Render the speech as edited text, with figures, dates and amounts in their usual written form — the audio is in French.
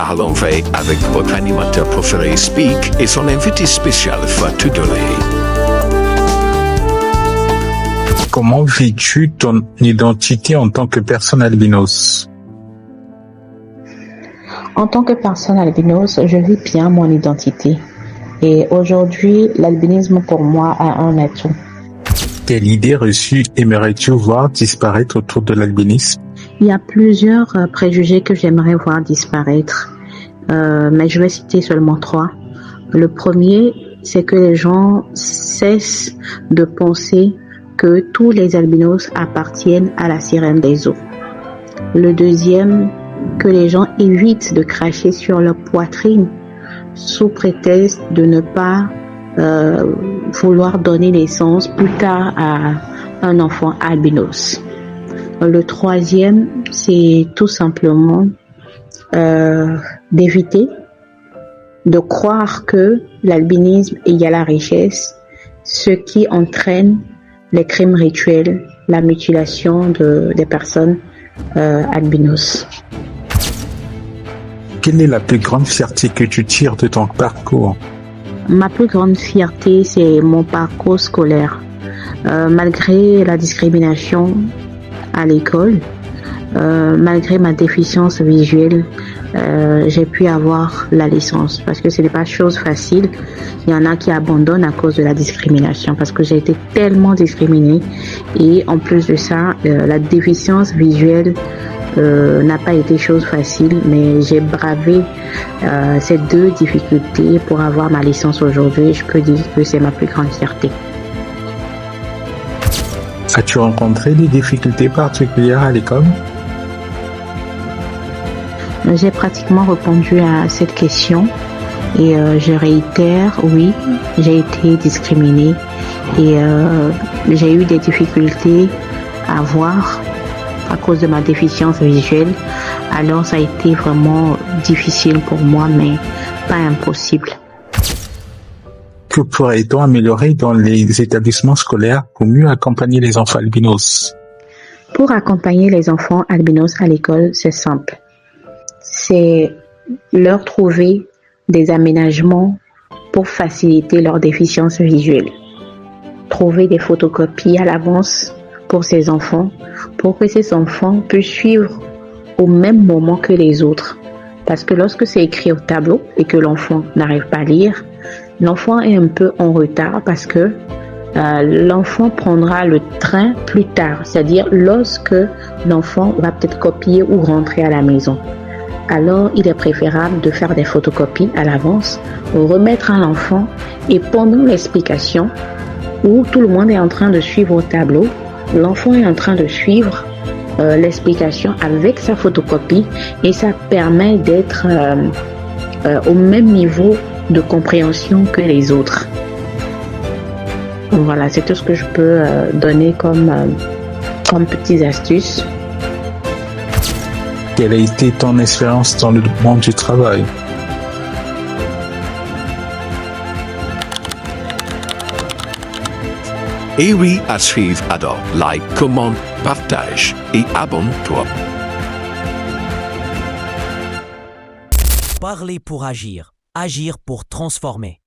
Parlons vrai avec votre animateur préféré Speak et son invité spécial Fatou Dolé. Comment vis-tu ton identité en tant que personne albinos? En tant que personne albinos, je vis bien mon identité. Et aujourd'hui, l'albinisme pour moi a un atout. Quelle idée reçue aimerais-tu voir disparaître autour de l'albinisme? Il y a plusieurs préjugés que j'aimerais voir disparaître, mais je vais citer seulement 3. Le premier, c'est que les gens cessent de penser que tous les albinos appartiennent à la sirène des eaux. Le deuxième, que les gens évitent de cracher sur leur poitrine sous prétexte de ne pas vouloir donner naissance plus tard à un enfant albinos. Le troisième, c'est tout simplement d'éviter de croire que l'albinisme égale la richesse, ce qui entraîne les crimes rituels, la mutilation des personnes albinos. Quelle est la plus grande fierté que tu tires de ton parcours? Ma plus grande fierté, c'est mon parcours scolaire. Malgré la discrimination à l'école, malgré ma déficience visuelle, j'ai pu avoir la licence parce que ce n'est pas chose facile. Il y en a qui abandonnent à cause de la discrimination parce que j'ai été tellement discriminée et en plus de ça, la déficience visuelle n'a pas été chose facile, mais j'ai bravé ces 2 difficultés pour avoir ma licence aujourd'hui. Je peux dire que c'est ma plus grande fierté. As-tu rencontré des difficultés particulières à l'école? J'ai pratiquement répondu à cette question et je réitère, oui, j'ai été discriminée et j'ai eu des difficultés à voir à cause de ma déficience visuelle. Alors ça a été vraiment difficile pour moi, mais pas impossible. Que pourrait-on améliorer dans les établissements scolaires pour mieux accompagner les enfants albinos? Pour accompagner les enfants albinos à l'école, c'est simple. C'est leur trouver des aménagements pour faciliter leur déficience visuelle. Trouver des photocopies à l'avance pour ces enfants, pour que ces enfants puissent suivre au même moment que les autres. Parce que lorsque c'est écrit au tableau et que l'enfant n'arrive pas à lire, l'enfant est un peu en retard parce que l'enfant prendra le train plus tard, c'est-à-dire lorsque l'enfant va peut-être copier ou rentrer à la maison. Alors, il est préférable de faire des photocopies à l'avance, remettre à l'enfant et pendant l'explication, où tout le monde est en train de suivre au tableau, l'enfant est en train de suivre l'explication avec sa photocopie et ça permet d'être au même niveau de compréhension que les autres. Voilà, c'est tout ce que je peux donner comme petites astuces. Quelle a été ton expérience dans le monde du travail? Et oui, à suivre, alors, like, commente, partage et abonne-toi. Parler pour agir, agir pour transformer.